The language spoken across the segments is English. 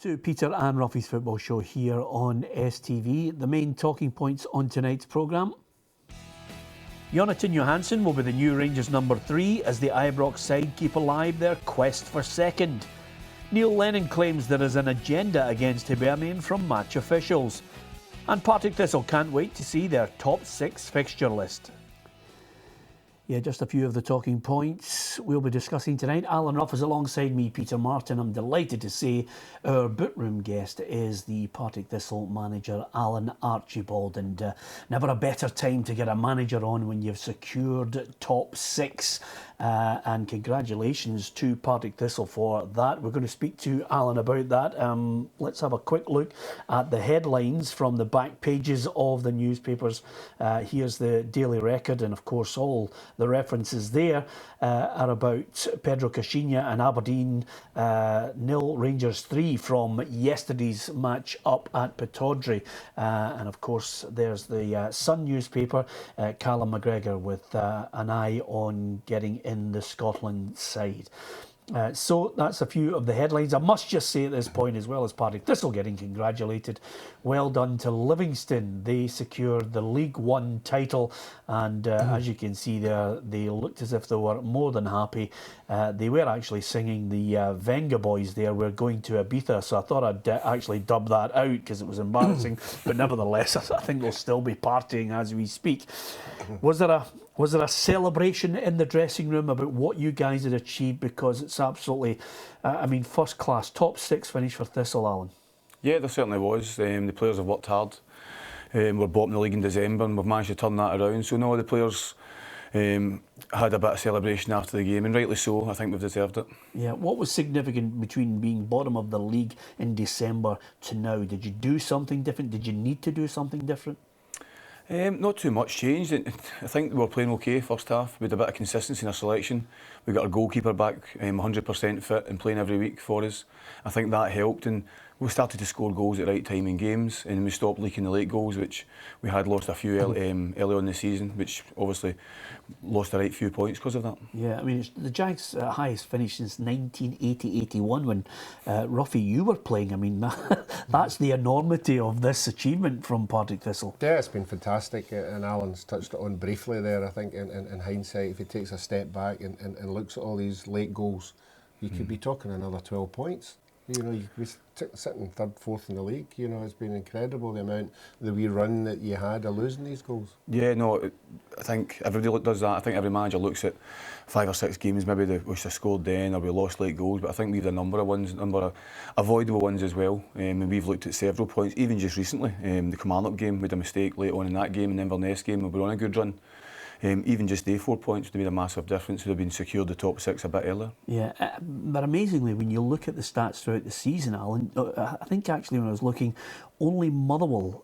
To Peter and Ruffy's Football Show here on STV. The main talking points on tonight's programme. Jonathan Johansson will be the new Rangers number 3 as the Ibrox side keep alive their quest for second. Neil Lennon claims there is an agenda against Hibernian from match officials. And Partick Thistle can't wait to see their top 6 fixture list. Yeah, just a few of the talking points we'll be discussing tonight. Alan Ruff is alongside me, Peter Martin. I'm delighted to say our boot-room guest is the Partick Thistle manager, Alan Archibald. And never a better time to get a manager on when you've secured top 6. And congratulations to Partick Thistle for that. We're going to speak to Alan about that. Let's have a quick look at the headlines from the back pages of the newspapers. Here's the Daily Record, and of course all the references there are about Pedro Caixinha and Aberdeen 0, Rangers 3 from yesterday's match up at Pittodrie. And of course there's the Sun newspaper, Callum McGregor with an eye on getting in the Scotland side. So that's a few of the headlines. I must just say at this point, as well as Partick Thistle getting congratulated, well done to Livingston. They secured the League One title, and as you can see there, they looked as if they were more than happy. They were actually singing the Venga Boys there, "We're going to Ibiza," so I thought I'd actually dub that out because it was embarrassing, but nevertheless I think they'll still be partying as we speak. Was there a celebration in the dressing room about what you guys had achieved? Because it's absolutely, first class, top 6 finish for Thistle, Alan. Yeah, there certainly was. The players have worked hard. We're bottom of the league in December and we've managed to turn that around. So no, the players had a bit of celebration after the game, and rightly so. I think we've deserved it. Yeah, what was significant between being bottom of the league in December to now? Did you do something different? Did you need to do something different? Not too much changed. I think we were playing okay first half. We had a bit of consistency in our selection. We got our goalkeeper back 100% fit and playing every week for us. I think that helped, and we started to score goals at the right time in games, and we stopped leaking the late goals, which we had lost a few early on in the season, which obviously lost the right few points because of that. Yeah, I mean, it's the Jags' highest finish since 1980-81 when Ruffy, you were playing. I mean, that's the enormity of this achievement from Partick Thistle. Yeah, it's been fantastic, and Alan's touched it on briefly there. I think in hindsight, if he takes a step back and looks at all these late goals, you could be talking another 12 points. You know, you could be sitting third, fourth in the league. You know, it's been incredible the amount, the wee run that you had of losing these goals. Yeah, no, I think everybody does that. I think every manager looks at 5 or 6 games, maybe they wish they scored then or we lost late goals, but I think we've had a number of avoidable ones as well. And we've looked at several points, even just recently. The Kilmarnock game, we had a mistake late on in that game, and then Inverness game, we were on a good run. Even just they 4 points would have made a massive difference. Would have been secured the top 6 a bit earlier. Yeah, but amazingly, when you look at the stats throughout the season, Alan, I think actually when I was looking, only Motherwell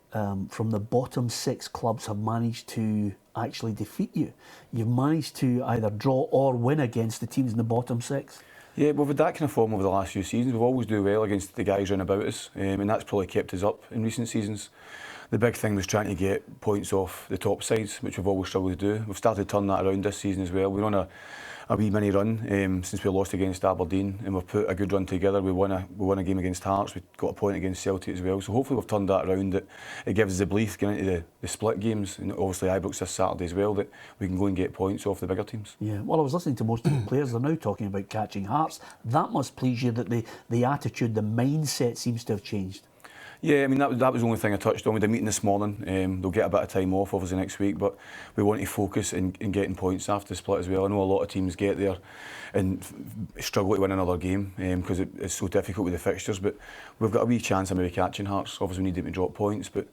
from the bottom 6 clubs have managed to actually defeat you. You've managed to either draw or win against the teams in the bottom 6. Yeah, we've had that kind of form over the last few seasons. We've always do well against the guys round about us, and that's probably kept us up in recent seasons. The big thing was trying to get points off the top sides, which we've always struggled to do. We've started to turn that around this season as well. We're on a wee mini run since we lost against Aberdeen, and we've put a good run together. We won a game against Hearts, we got a point against Celtic as well. So hopefully we've turned that around. It gives us the belief going into the split games, and obviously Ibrox this Saturday as well, that we can go and get points off the bigger teams. Yeah, well, I was listening to most of the players, they're now talking about catching Hearts. That must please you that the attitude, the mindset seems to have changed. Yeah, I mean, that was the only thing I touched on. We had a meeting this morning. They'll get a bit of time off, obviously, next week, but we want to focus in getting points after the split as well. I know a lot of teams get there and struggle to win another game because it's so difficult with the fixtures, but we've got a wee chance of maybe catching Hearts. Obviously, we need them to drop points, but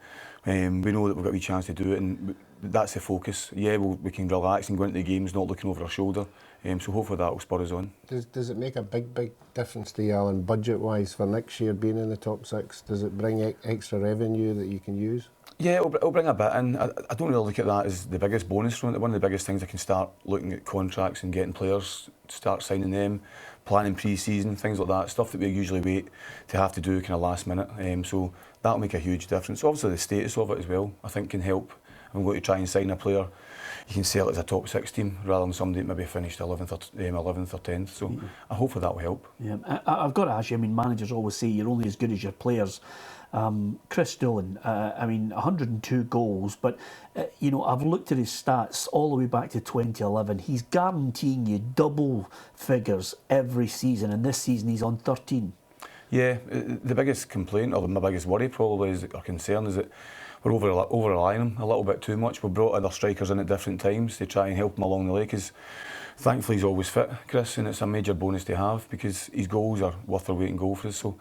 we know that we've got a wee chance to do it, and that's the focus. Yeah, we can relax and go into the games not looking over our shoulder. So hopefully that will spur us on. Does it make a big difference to you, Alan, budget-wise, for next year being in the top 6? Does it bring extra revenue that you can use? Yeah, it'll bring a bit in. I don't really look at that as the biggest bonus from it. One of the biggest things, I can start looking at contracts and getting players, start signing them, planning pre-season, things like that, stuff that we usually wait to have to do kind of last minute. So that'll make a huge difference. Obviously the status of it as well, I think, can help I'm going to try and sign a player, you can sell it as a top 6 team rather than somebody that maybe finished 11th or 10th. So hopefully that will help. Yeah, I've got to ask you, I mean, managers always say you're only as good as your players. Chris Doolan, I mean, 102 goals, but, you know, I've looked at his stats all the way back to 2011. He's guaranteeing you double figures every season, and this season he's on 13. Yeah, the biggest complaint, or my biggest worry probably, or concern, is that we're over-relying him a little bit too much. We've brought other strikers in at different times to try and help him along the way, because thankfully he's always fit, Chris, and it's a major bonus to have because his goals are worth their weight in gold for us. So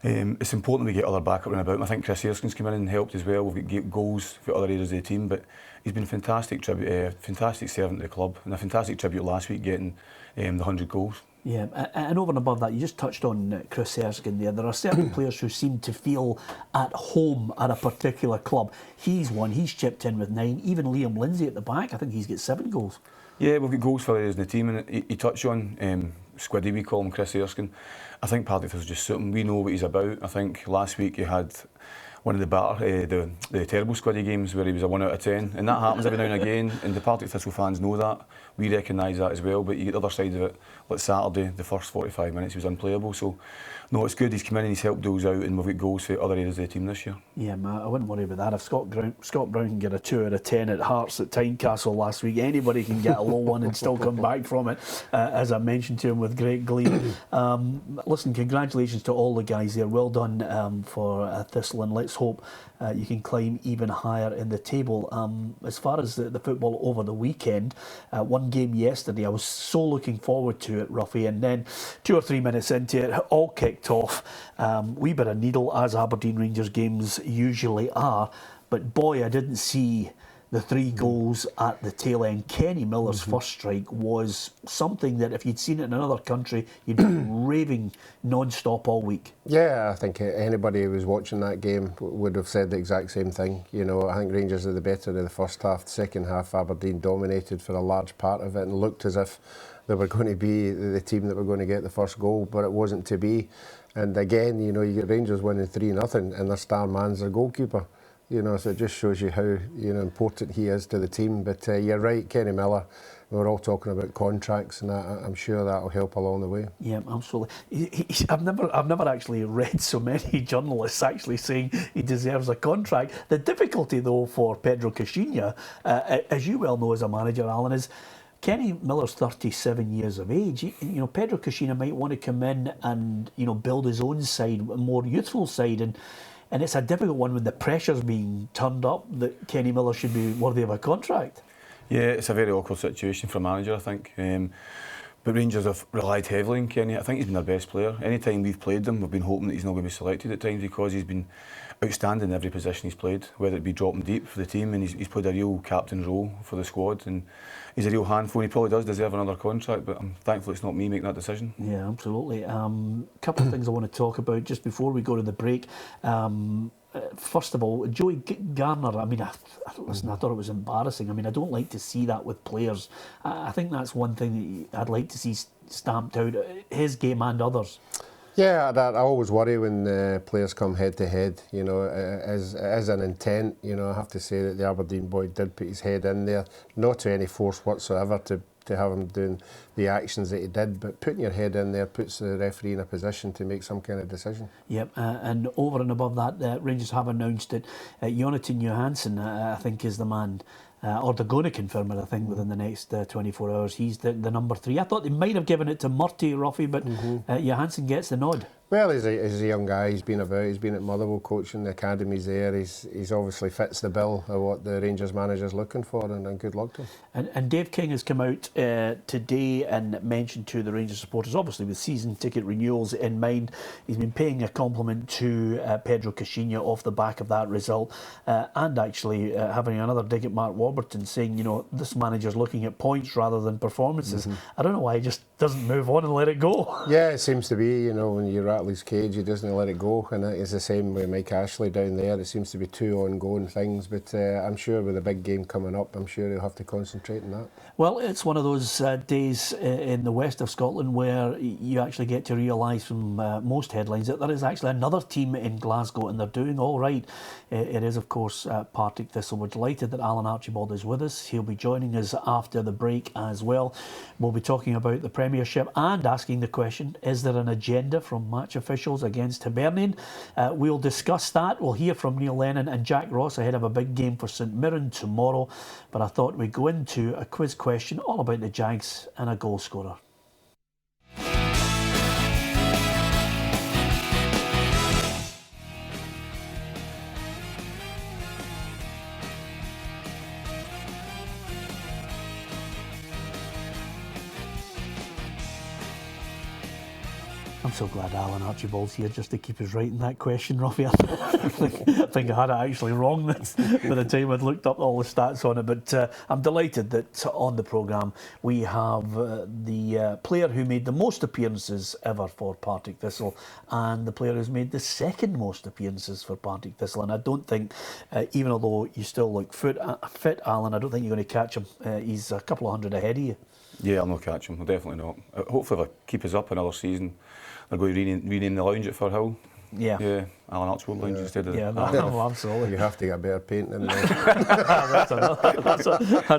it's important we get other backup and about. I think Chris Erskine's come in and helped as well. We've got goals for other areas of the team, but he's been a fantastic fantastic servant to the club, and a fantastic tribute last week getting the 100 goals. Yeah, and over and above that, you just touched on Chris Erskine there. There are certain players who seem to feel at home at a particular club. He's one, he's chipped in with 9. Even Liam Lindsay at the back, I think he's got 7 goals. Yeah, we've got goals for areas in the team, and he touched on Squiddy, we call him, Chris Erskine. I think Partick Thistle just suit him. We know what he's about. I think last week he had one of the terrible Squiddy games where he was a 1 out of 10, and that happens every now and again, and the Partick Thistle fans know that. We recognise that as well, but you get the other side of it. Like Saturday, the first 45 minutes he was unplayable, so no, it's good he's come in and he's helped those out, and we've got goals for other areas of the team this year. Yeah, I wouldn't worry about that. If Scott Brown can get a 2 out of 10 at Hearts at Tynecastle last week, anybody can get a low one and still come back from it, as I mentioned to him with great glee. Listen, congratulations to all the guys there. Well done for Thistle, and let's hope you can climb even higher in the table. As far as the football over the weekend, one game yesterday, I was so looking forward to it, Ruffy, and then 2 or 3 minutes into it, all kicked off. Wee bit of needle, as Aberdeen Rangers games usually are, but boy, I didn't see the 3 goals at the tail end. Kenny Miller's first strike was something that if you'd seen it in another country, you'd be raving non-stop all week. Yeah, I think anybody who was watching that game would have said the exact same thing. You know, I think Rangers are the better of the first half. The second half, Aberdeen dominated for a large part of it and looked as if they were going to be the team that were going to get the first goal, but it wasn't to be. And again, you know, you get Rangers winning 3-0 and their star man's their goalkeeper. You know, so it just shows you how, you know, important he is to the team. But you're right, Kenny Miller. We're all talking about contracts, and I'm sure that will help along the way. Yeah, absolutely. I've never actually read so many journalists actually saying he deserves a contract. The difficulty, though, for Pedro Caixinha, as you well know as a manager, Alan, is Kenny Miller's 37 years of age. You know, Pedro Caixinha might want to come in and, you know, build his own side, a more youthful side, and it's a difficult one when the pressure's being turned up that Kenny Miller should be worthy of a contract. Yeah, it's a very awkward situation for a manager, I think. But Rangers have relied heavily on Kenny. I think he's been their best player. Anytime we've played them, we've been hoping that he's not going to be selected at times because he's been outstanding in every position he's played, whether it be dropping deep for the team, and he's played a real captain role for the squad, and he's a real handful. He probably does deserve another contract, but I'm thankful it's not me making that decision. Yeah, absolutely. Couple of things I want to talk about just before we go to the break. First of all, Joey Garner, I mean, listen, I thought it was embarrassing. I mean, I don't like to see that with players. I think that's one thing that I'd like to see stamped out, his game and others. Yeah, I always worry when players come head to head. You know, as an intent, you know, I have to say that the Aberdeen boy did put his head in there, not to any force whatsoever to have him doing the actions that he did, but putting your head in there puts the referee in a position to make some kind of decision. Yep, and over and above that, Rangers have announced that Jonathan Johansson, I think, is the man, or they're going to confirm it, I think, within the next 24 hours. He's the number 3. I thought they might have given it to Murty, Ruffy, but Johansson gets the nod. Well, he's a young guy. He's been about. He's been at Motherwell coaching. The academy's there. He's obviously fits the bill of what the Rangers manager's looking for, and good luck to him. And Dave King has come out today and mentioned to the Rangers supporters, obviously with season ticket renewals in mind, he's been paying a compliment to Pedro Caixinha off the back of that result, and actually having another dig at Mark Warburton, saying, you know, this manager's looking at points rather than performances. I don't know why he just doesn't move on and let it go. Yeah, it seems to be. You know, when you're at rattle his cage, he doesn't let it go, and it's the same with Mike Ashley down there. It seems to be two ongoing things, but I'm sure with the big game coming up, I'm sure he'll have to concentrate on that. Well, it's one of those days in the west of Scotland where you actually get to realise from most headlines that there is actually another team in Glasgow and they're doing all right. It is, of course, Partick Thistle. We're delighted that Alan Archibald is with us. He'll be joining us after the break as well. We'll be talking about the Premiership and asking the question, is there an agenda from match officials against Hibernian? We'll discuss that. We'll hear from Neil Lennon and Jack Ross ahead of a big game for St Mirren tomorrow. But I thought we'd go into a quiz question all about the Jags and a goal scorer. I'm so glad Alan Archibald's here just to keep us right in that question, Ruffy. I think I had it actually wrong by the time I'd looked up all the stats on it. But I'm delighted that on the programme we have the player who made the most appearances ever for Partick Thistle and the player who's made the second most appearances for Partick Thistle. And I don't think, even although you still look fit, Alan, I don't think you're going to catch him. He's a couple of hundred ahead of you. Yeah, I'll not catch him. I'll definitely not. Hopefully, if I keep us up another season, they're going to rename the lounge at Firhill. Yeah. Yeah, Alan Archibald lounge instead of Yeah, no, absolutely. You have to get better paint in there. that's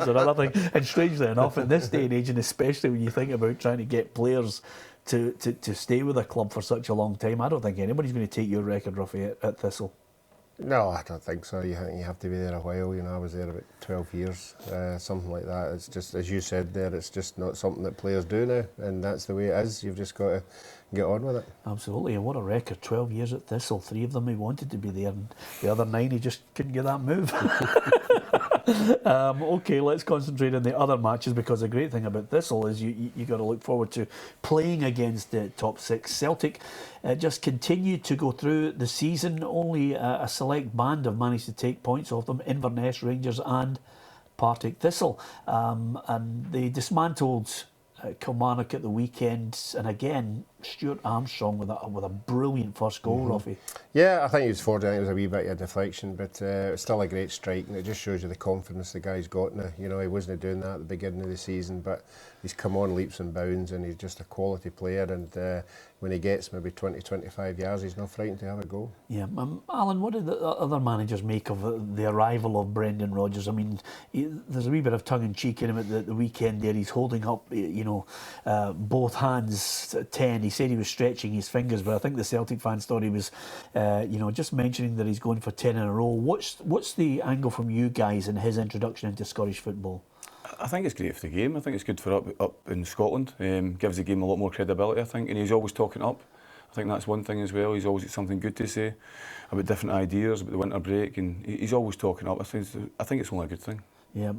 another thing. And strangely enough, in this day and age, and especially when you think about trying to get players to stay with a club for such a long time, I don't think anybody's going to take your record, Ruffy, at Thistle. No, I don't think so. You have to be there a while. You know, I was there about 12 years, something like that. It's just, as you said there, it's just not something that players do now, and that's the way it is. You've just got to get on with it. Absolutely, and what a record. 12 years at Thistle, 3 of them he wanted to be there, and the other 9 he just couldn't get that move. Okay, let's concentrate on the other matches, because the great thing about Thistle is you got to look forward to playing against the top 6. Celtic just continued to go through the season. Only a select band have managed to take points off them: Inverness, Rangers and Partick Thistle. And they dismantled Kilmarnock at the weekend, and again Stuart Armstrong with a brilliant first goal, Ruffy. Yeah, I think he was fortunate. It was a wee bit of a deflection, but it's still a great strike, and it just shows you the confidence the guy's got now. You know, he wasn't doing that at the beginning of the season, but he's come on leaps and bounds, and he's just a quality player, and when he gets maybe 20-25 yards, he's not frightened to have a goal. Yeah, Alan, what did the other managers make of the arrival of Brendan Rodgers? I mean, there's a wee bit of tongue-in-cheek in him at the weekend there. He's holding up, both hands at 10. He said he was stretching his fingers, but I think the Celtic fans thought he was, just mentioning that he's going for 10 in a row. What's the angle from you guys in his introduction into Scottish football? I think it's great for the game. I think it's good for up in Scotland. Gives the game a lot more credibility, I think, and he's always talking up. I think that's one thing as well. He's always got something good to say about different ideas, about the winter break, and he's always talking up. I think it's only a good thing. Yeah,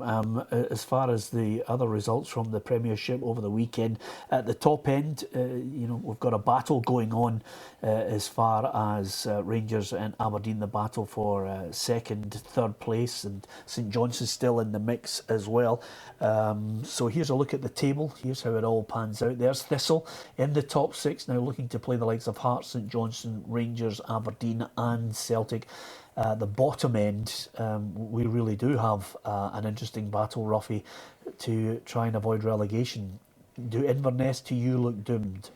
as far as the other results from the Premiership over the weekend, at the top end, we've got a battle going on as far as Rangers and Aberdeen, the battle for second, third place, and St Johnstone's still in the mix as well. So here's a look at the table. Here's how it all pans out. There's Thistle in the top 6, now looking to play the likes of Hearts, St Johnstone, Rangers, Aberdeen and Celtic. The bottom end, we really do have an interesting battle, Ruffy, to try and avoid relegation. Do Inverness to you look doomed?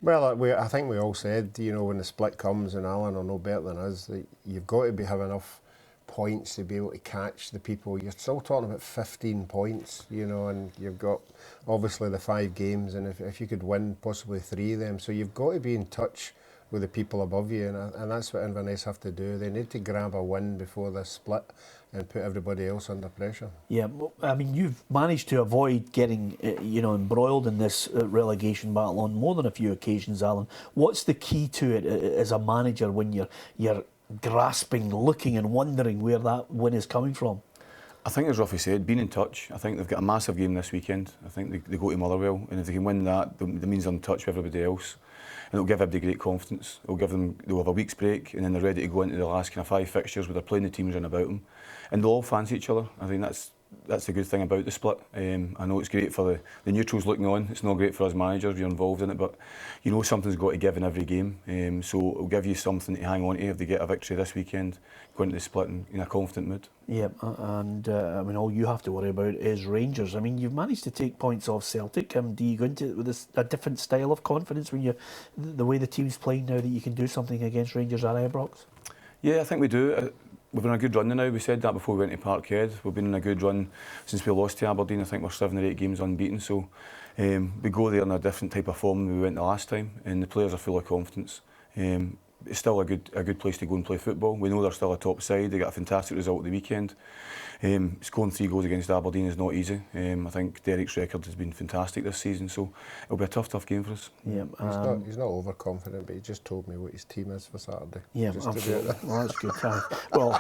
Well, I think we all said, when the split comes, and Alan will know better than us, that you've got to have enough points to be able to catch the people. You're still talking about 15 points, and you've got obviously the 5 games, and if you could win possibly 3 of them, so you've got to be in touch with the people above you, and that's what Inverness have to do. They need to grab a win before the split and put everybody else under pressure. Yeah, I mean, you've managed to avoid getting embroiled in this relegation battle on more than a few occasions, Alan. What's the key to it as a manager when you're grasping, looking and wondering where that win is coming from? I think, as Ruffy said, being in touch. I think they've got a massive game this weekend. I think they go to Motherwell, and if they can win that means they're in touch with everybody else. And it'll give everybody great confidence. They'll have a week's break, and then they're ready to go into the last kind of 5 fixtures where they're playing the teams around about them. And they'll all fancy each other. I think that's that's the good thing about the split. I know it's great for the neutrals looking on. It's not great for us managers if you're involved in it, but you know something's got to give in every game. So it'll give you something to hang on to if they get a victory this weekend, go into the split in a confident mood. Yeah, and I mean, all you have to worry about is Rangers. I mean, you've managed to take points off Celtic. Do you go into it with a different style of confidence when the way the team's playing now that you can do something against Rangers at Ibrox? Yeah, I think we do. We've been on a good run now. We said that before we went to Parkhead. We've been on a good run since we lost to Aberdeen. I think we're 7 or 8 games unbeaten. So we go there in a different type of form than we went the last time, and the players are full of confidence. It's still a good place to go and play football. We know they're still a top side. They got a fantastic result at the weekend. Scoring 3 goals against Aberdeen is not easy. I think Derek's record has been fantastic this season, so it'll be a tough game for us. Yeah, he's not overconfident, but he just told me what his team is for Saturday. Yeah, absolutely. Well, that's good. Well,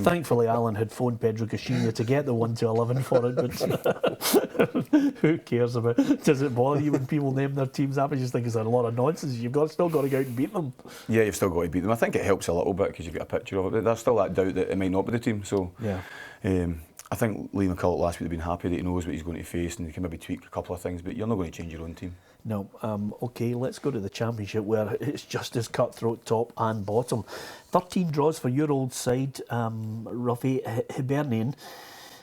thankfully Alan had phoned Pedro Caixinha to get the 1-11 for it, but who cares about it? Does it bother you when people name their teams after? You just think it's a lot of nonsense. You've still got to go out and beat them. Yeah, you've still got to beat them. I think it helps a little bit because you've got a picture of it. There's still that doubt that it might not be the team. So yeah. I think Lee McCulloch last week have been happy that he knows what he's going to face and he can maybe tweak a couple of things, but you're not going to change your own team. No. OK, let's go to the Championship where it's just as cutthroat top and bottom. 13 draws for your old side, Ruffy Hibernian.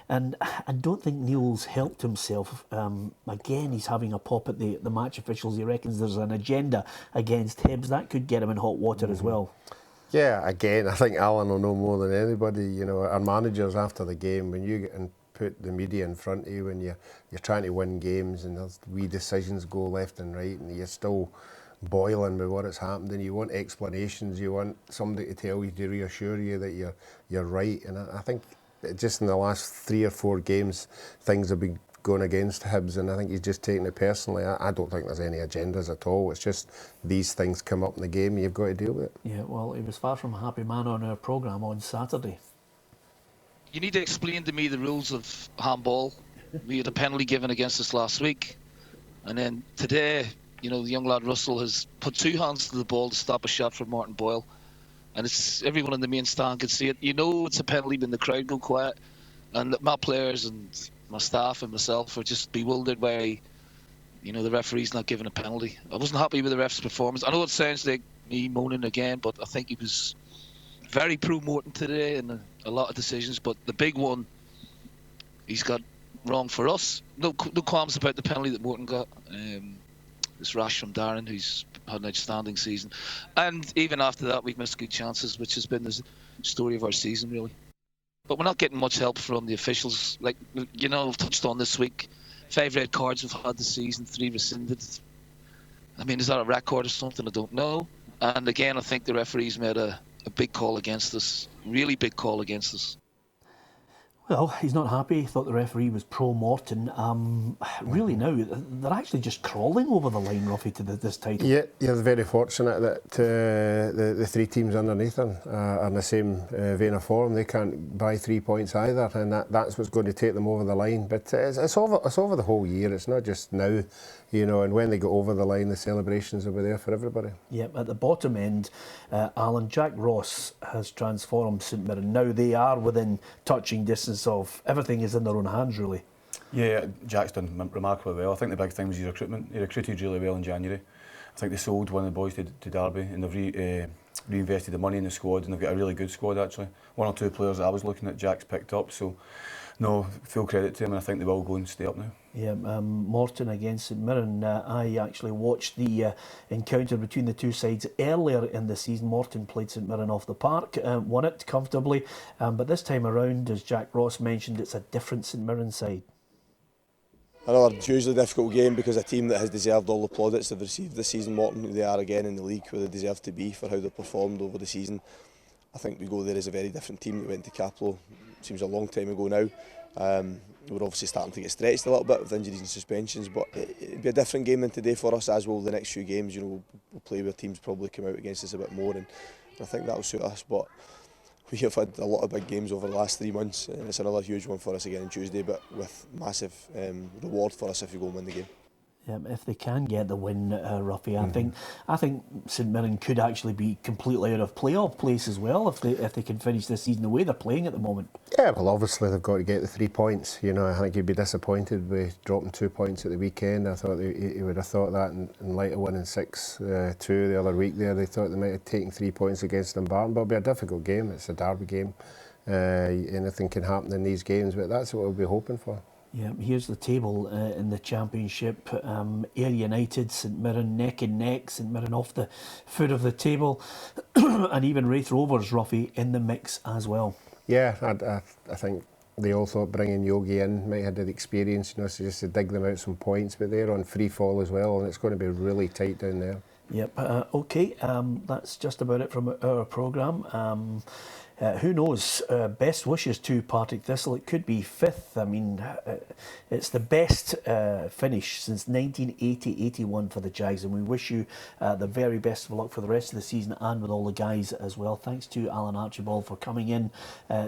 And I don't think Neil's helped himself. Again, he's having a pop at the match officials. He reckons there's an agenda against Hibs. That could get him in hot water as well. Yeah, again, I think Alan will know more than anybody. You know, our managers after the game, when you get and put the media in front of you, when you're trying to win games and there's wee decisions go left and right and you're still boiling with what has happened and you want explanations, you want somebody to tell you, to reassure you that you're right. And I think just in the last 3 or 4 games, things have been going against Hibs, and I think he's just taking it personally. I don't think there's any agendas at all. It's just these things come up in the game, you've got to deal with it. Yeah, well, he was far from a happy man on our programme on Saturday. You need to explain to me the rules of handball. We had a penalty given against us last week, and then today, you know, the young lad Russell has put 2 hands to the ball to stop a shot from Martin Boyle, and it's everyone in the main stand can see it. You know it's a penalty when the crowd go quiet, and my players and my staff and myself are just bewildered by, you know, the referee's not giving a penalty. I wasn't happy with the ref's performance. I know it sounds like me moaning again, but I think he was very pro-Morton today in a lot of decisions, but the big one he's got wrong for us. No qualms about the penalty that Morton got. This rash from Darren, who's had an outstanding season. And even after that, we've missed good chances, which has been the story of our season, really. But we're not getting much help from the officials. Like, you know, we've touched on this week, 5 red cards we've had this season, 3 rescinded. I mean, is that a record or something? I don't know. And again, I think the referees made a big call against us, really big call against us. Well, he's not happy. He thought the referee was pro-Morton. Really now, they're actually just crawling over the line, Ruffy, to this title. Yeah, you're very fortunate that the 3 teams underneath them are in the same vein of form. They can't buy 3 points either, and that's what's going to take them over the line. But it's over the whole year. It's not just now, you know, and when they go over the line, the celebrations will be there for everybody. Yep, at the bottom end, Alan, Jack Ross has transformed St Mirren. Now they are within touching distance of everything is in their own hands, really. Yeah, Jack's done remarkably well. I think the big thing was his recruitment. He recruited really well in January. I think they sold one of the boys to Derby and they've reinvested the money in the squad, and they've got a really good squad actually. 1 or 2 players that I was looking at, Jack's picked up, so no, full credit to him, and I think they will go and stay up now. Yeah, Morton against St Mirren. I actually watched the encounter between the 2 sides earlier in the season. Morton played St Mirren off the park, won it comfortably, but this time around, as Jack Ross mentioned, it's a different St Mirren side. Another hugely difficult game because a team that has deserved all the plaudits they've received this season. Morton, they are again in the league where they deserve to be for how they've performed over the season. I think we go there as a very different team that went to Caplo. Seems a long time ago now. We're obviously starting to get stretched a little bit with injuries and suspensions, but it'll be a different game than today for us, as will the next few games. You know, we'll play where teams probably come out against us a bit more, and I think that'll suit us. But we have had a lot of big games over the last 3 months, and it's another huge one for us again on Tuesday, but with massive reward for us if we go and win the game. If they can get the win, Ruffy, I think St Mirren could actually be completely out of playoff place as well if they can finish this season the way they're playing at the moment. Yeah, well, obviously they've got to get the 3 points. You know, I think he'd be disappointed with dropping 2 points at the weekend. I thought he would have thought that in light of winning 6-2 the other week there. They thought they might have taken 3 points against Dumbarton, but it'll be a difficult game. It's a derby game. Anything can happen in these games, but that's what we'll be hoping for. Yeah, here's the table in the Championship. Ayr United, St Mirren neck and neck. St Mirren off the foot of the table, and even Wraith Rovers, Ruffy, in the mix as well. Yeah, I think they all thought bringing Yogi in might have had the experience, you know, so just to dig them out some points, but they're on free fall as well, and it's going to be really tight down there. Yep. Okay. That's just about it from our programme. Who knows? Best wishes to Partick Thistle. It could be 5th. I mean, it's the best finish since 1980-81 for the Jags, and we wish you the very best of luck for the rest of the season and with all the guys as well. Thanks to Alan Archibald for coming in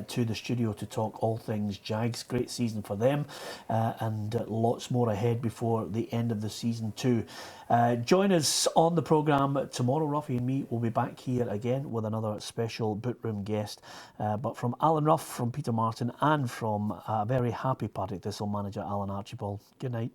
to the studio to talk all things Jags. Great season for them, and lots more ahead before the end of the season too. Join us on the programme tomorrow. Ruffy and me will be back here again with another special boot room guest. But from Alan Ruff, from Peter Martin, and from a very happy Partick Thistle manager Alan Archibald, good night.